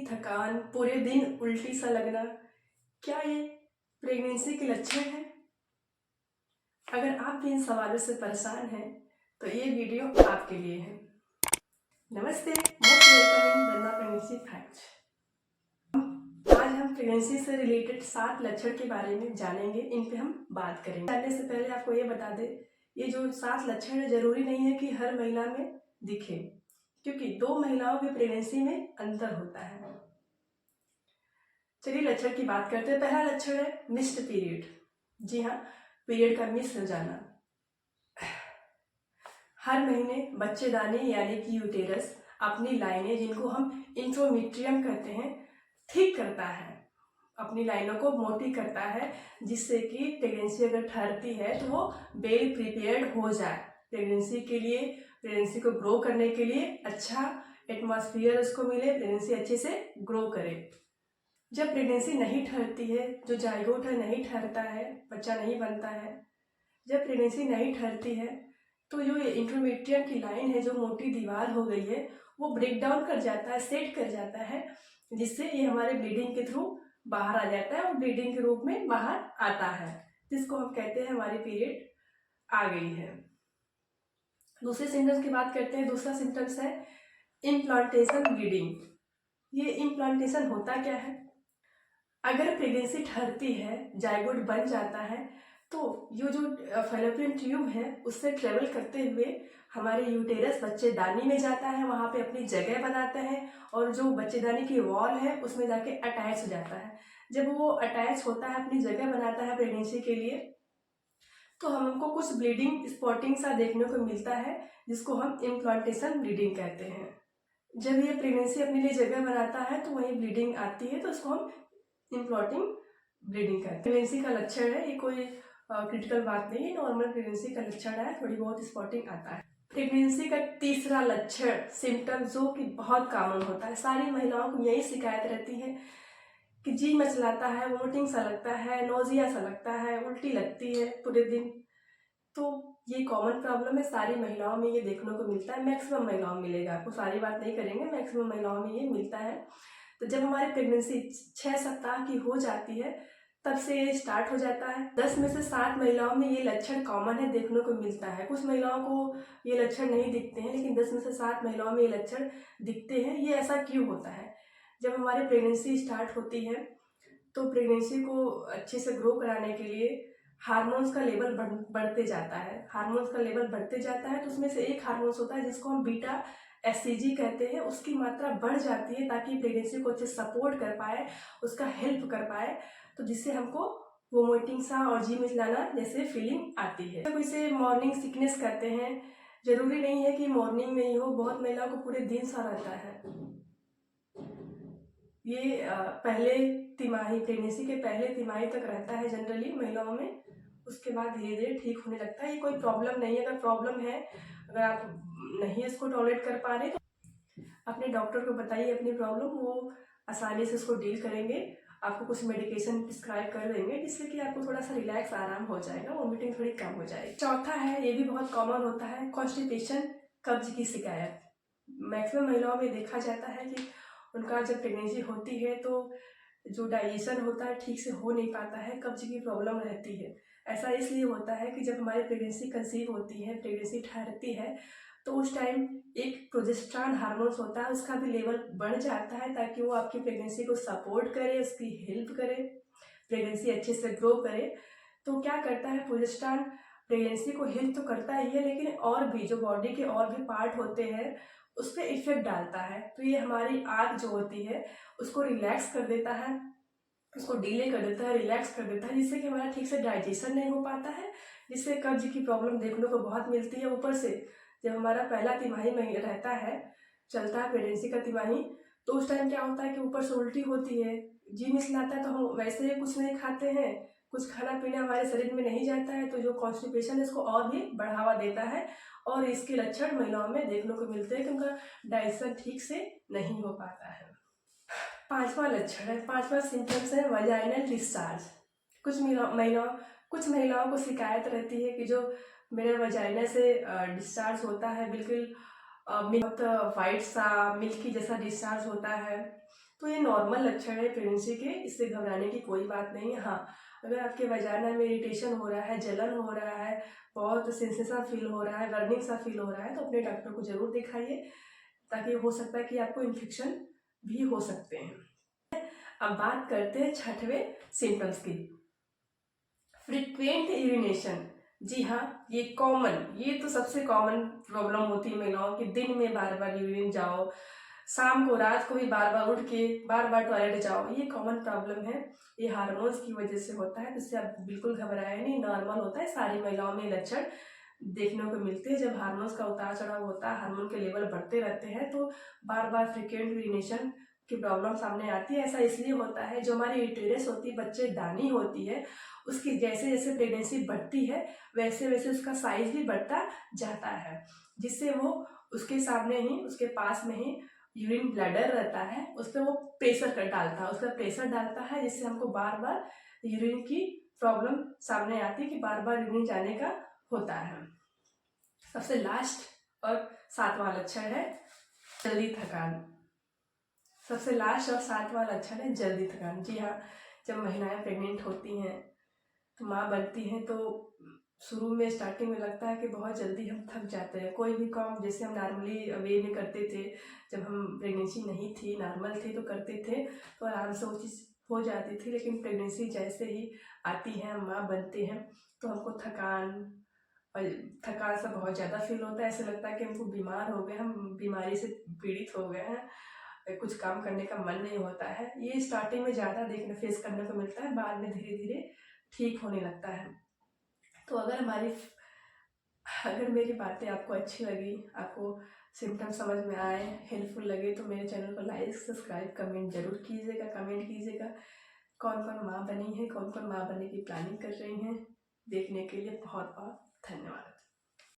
थकान, पूरे दिन उल्टी सा लगना, क्या ये प्रेगनेंसी के लक्षण हैं? अगर आप भी इन सवालों से परेशान हैं तो ये वीडियो आपके लिए है। नमस्ते, most welcome in Vandana pregnancy facts. आज हम प्रेगनेंसी से रिलेटेड 7 लक्षण के बारे में जानेंगे, इन पे हम बात करेंगे। जानने से पहले आपको ये बता दें, ये जो 7 लक्षण है जरूरी नहीं है कि हर महिला में दिखे, क्योंकि 2 महिलाओं की प्रेगनेंसी में अंतर होता है। चलिए लक्षण की बात करते हैं। पहला लक्षण है मिस्ड पीरियड। जी हाँ, पीरियड का मिस हो जाना। हर महीने बच्चेदानी यानी कि यूटेरस अपनी लाइनें, जिनको हम इंट्रोमीट्रियम कहते हैं, ठीक करता है, अपनी लाइनों को मोटी करता है, जिससे कि प्रेगनेंसी अगर ठहरती है तो वो वेल प्रिपेयर्ड हो जाए प्रेगनेंसी के लिए, प्रेगनेंसी को ग्रो करने के लिए अच्छा एटमॉस्फेयर उसको मिले, प्रेगनेंसी अच्छे से ग्रो करे। जब प्रेगनेंसी नहीं ठहरती है, जो जाइगोट है नहीं ठहरता है, बच्चा नहीं बनता है, जब प्रेगनेंसी नहीं ठहरती है तो जो इंट्रोमीट्रियम की लाइन है, जो मोटी दीवार हो गई है, वो ब्रेक डाउन कर जाता है, सेट कर जाता है, जिससे ये हमारे ब्लीडिंग के थ्रू बाहर आ जाता है और ब्लीडिंग के रूप में बाहर आता है, जिसको हम कहते हैं हमारी पीरियड आ गई है। दूसरे सिम्टम्स की बात करते हैं। दूसरा सिम्टम्स है इम्प्लांटेशन ब्लीडिंग। ये इम्प्लांटेशन होता क्या है? अगर प्रेगनेंसी ठहरती है, जाइगोट बन जाता है, तो ये जो फैलोपियन ट्यूब है उससे ट्रेवल करते हुए हमारे यूटेरस बच्चेदानी में जाता है, वहाँ पे अपनी जगह बनाता है और जो बच्चेदानी की वॉल है उसमें जाके अटैच हो जाता है। जब वो अटैच होता है, अपनी जगह बनाता है प्रेगनेंसी के लिए, तो हमको कुछ ब्लीडिंग स्पॉटिंग सा देखने को मिलता है, जिसको हम इम्प्लांटेशन ब्लीडिंग कहते हैं। जब ये प्रेगनेंसी अपने लिए जगह बनाता है तो वहीं ब्लीडिंग आती है, तो उसको हम इम्प्लॉटिंग ब्लीडिंग का प्रेगनेंसी का लक्षण है। ये कोई क्रिटिकल बात नहीं है, नॉर्मल प्रेगनेंसी का लक्षण है, थोड़ी बहुत स्पॉटिंग आता है। प्रेगनेंसी का तीसरा लक्षण सिम्टम जो कि बहुत कॉमन होता है, सारी महिलाओं को यही शिकायत रहती है कि जी मचलाता है, वोमिटिंग सा लगता है, नोजिया सा लगता है, उल्टी लगती है पूरे दिन। तो ये कॉमन प्रॉब्लम है, सारी महिलाओं में ये देखने को मिलता है, मैक्सिमम महिलाओं में मिलेगा। आपको सारी बात नहीं करेंगे, मैक्सिमम महिलाओं में ये मिलता है। तो जब हमारी प्रेगनेंसी 6 सप्ताह की हो जाती है, तब से ये स्टार्ट हो जाता है। 10 में से 7 महिलाओं में ये लक्षण कॉमन है, देखने को मिलता है। कुछ महिलाओं को ये लक्षण नहीं दिखते हैं, लेकिन 10 में से 7 महिलाओं में ये लक्षण दिखते हैं। ये ऐसा क्यों होता है? जब हमारी प्रेगनेंसी स्टार्ट होती है तो प्रेगनेंसी को अच्छे से ग्रो कराने के लिए हार्मोन्स का लेवल बढ़ते जाता है। हार्मोन्स का लेवल बढ़ते जाता है तो उसमें से एक हार्मोन्स होता है जिसको हम बीटा एससीजी कहते हैं, उसकी मात्रा बढ़ जाती है ताकि प्रेगनेंसी को अच्छे सपोर्ट कर पाए, उसका हेल्प कर पाए, तो जिससे हमको वोमिटिंग सा और जी मिचलाना जैसे फीलिंग आती है। तो इसे मॉर्निंग सिकनेस कहते हैं। जरूरी नहीं है कि मॉर्निंग में ही हो, बहुत महिलाओं को पूरे दिन सा रहता है। ये पहले तिमाही, प्रेगनेंसी के पहले तिमाही तक रहता है जनरली महिलाओं में, उसके बाद धीरे धीरे ठीक होने लगता है। ये कोई प्रॉब्लम नहीं है। अगर प्रॉब्लम है, अगर आप नहीं इसको टॉलरेट कर पा रहे, तो अपने डॉक्टर को बताइए अपनी प्रॉब्लम, वो आसानी से इसको डील करेंगे, आपको कुछ मेडिकेशन प्रिस्क्राइब कर देंगे, जिससे कि आपको थोड़ा सा रिलैक्स आराम हो जाएगा, वोमिटिंग थोड़ी कम हो जाएगी। चौथा है, ये भी बहुत कॉमन होता है, कॉन्स्टिपेशन, कब्ज की शिकायत। मैक्सिमम महिलाओं में देखा जाता है कि उनका जब प्रेगनेंसी होती है तो जो डाइजेशन होता है ठीक से हो नहीं पाता है, कब्ज की प्रॉब्लम रहती है। ऐसा इसलिए होता है कि जब हमारी प्रेगनेंसी कंसीव होती है, प्रेगनेंसी ठहरती है, तो उस टाइम एक प्रोजेस्टेरॉन हार्मोन्स होता है, उसका भी लेवल बढ़ जाता है ताकि वो आपकी प्रेगनेंसी को सपोर्ट करे, उसकी हेल्प करे, प्रेगनेंसी अच्छे से ग्रो करे। तो क्या करता है प्रोजेस्टेरॉन? प्रेगनेंसी को हेल्प तो करता ही है, लेकिन और भी जो बॉडी के और भी पार्ट होते हैं उस पर इफेक्ट डालता है। तो ये हमारी आग जो होती है उसको रिलैक्स कर देता है, उसको डिले कर देता है, रिलैक्स कर देता है, जिससे कि हमारा ठीक से डाइजेशन नहीं हो पाता है, जिससे कब्ज की प्रॉब्लम देखने को बहुत मिलती है। ऊपर से जब हमारा पहला तिमाही में रहता है, चलता है प्रेगनेंसी का तिमाही, तो उस टाइम क्या होता है कि ऊपर से उल्टी होती है, जी मिचलाता है, तो हम वैसे ही कुछ नहीं खाते हैं, कुछ खाना पीना हमारे शरीर में नहीं जाता है, तो जो कॉन्स्टिपेशन है इसको और भी बढ़ावा देता है और इसके लक्षण महिलाओं में देखने को मिलते हैं कि उनका डाइजेशन ठीक से नहीं हो पाता है। पांचवा लक्षण है, पांचवा सिम्टम्स है वजाइनल डिस्चार्ज। कुछ महिलाओं को शिकायत रहती है कि जो मेरे वजाइना से डिस्चार्ज होता है, बिल्कुल बहुत वाइट सा मिल्की जैसा डिस्चार्ज होता है, तो ये नॉर्मल लक्षण है प्रेगनेंसी के, इससे घबराने की कोई बात नहीं है। हाँ, अगर आपके वजाना में इरिटेशन हो रहा है, जलन हो रहा है, बहुत सेंसेशन फील हो रहा है, बर्निंग सा फील हो रहा है, तो अपने डॉक्टर को ज़रूर दिखाइए, ताकि हो सकता है कि आपको इन्फेक्शन भी हो सकते हैं। अब बात करते हैं छठवें सिम्टम्स की, फ्रीक्वेंट यूरिनेशन। जी हाँ, ये तो सबसे कॉमन प्रॉब्लम होती है महिलाओं की, दिन में बार बार यूरिन जाओ, शाम को रात को भी बार बार उठ के बार बार टॉयलेट जाओ, ये कॉमन प्रॉब्लम है। ये हार्मोन्स की वजह से होता है, जिससे आप बिल्कुल घबराए नहीं, नॉर्मल होता है। सारी महिलाओं में लक्षण देखने को मिलते हैं। जब हार्मोन्स का उतार चढ़ाव होता है, हार्मोन के लेवल बढ़ते रहते हैं, तो बार बार फ्रिक्वेंट यूरिनेशन की प्रॉब्लम सामने आती है। ऐसा इसलिए होता है, जो हमारी यूटेरस होती है, बच्चेदानी होती है, उसकी जैसे जैसे प्रेगनेंसी बढ़ती है वैसे वैसे उसका साइज भी बढ़ता जाता है, जिससे वो उसके सामने ही, उसके पास में ही यूरिन ब्लैडर रहता है, उस पर वो प्रेशर कर डालता है, उसका प्रेशर डालता है, जिससे हमको बार बार यूरिन की प्रॉब्लम सामने आती है कि बार बार यूरिन जाने का होता है। सबसे लास्ट और सातवां लक्षण है जल्दी थकान। सबसे लास्ट और सातवां लक्षण है जल्दी थकान। जी हाँ, जब महिलाएं प्रेग्नेंट होती हैं तो माँ बनती हैं, तो शुरू में स्टार्टिंग में लगता है कि बहुत जल्दी हम थक जाते हैं। कोई भी काम जैसे हम नॉर्मली वे में करते थे, जब हम प्रेगनेंसी नहीं थी, नॉर्मल थे तो करते थे, तो आराम से वो चीज़ हो जाती थी। लेकिन प्रेगनेंसी जैसे ही आती है, हम माँ बनते हैं, तो हमको थकान सा बहुत ज़्यादा फील होता है। ऐसा लगता है कि हमको बीमार हो गए, हम बीमारी से पीड़ित हो गए हैं, कुछ काम करने का मन नहीं होता है। ये स्टार्टिंग में ज़्यादा फेस करने को मिलता है, बाद में धीरे धीरे ठीक होने लगता है। तो अगर मेरी बातें आपको अच्छी लगी, आपको सिम्टम समझ में आए, हेल्पफुल लगे, तो मेरे चैनल को लाइक, सब्सक्राइब, कमेंट जरूर कीजिएगा। कमेंट कीजिएगा कौन कौन माँ बनी है, कौन कौन माँ बनने की प्लानिंग कर रही हैं। देखने के लिए बहुत बहुत धन्यवाद।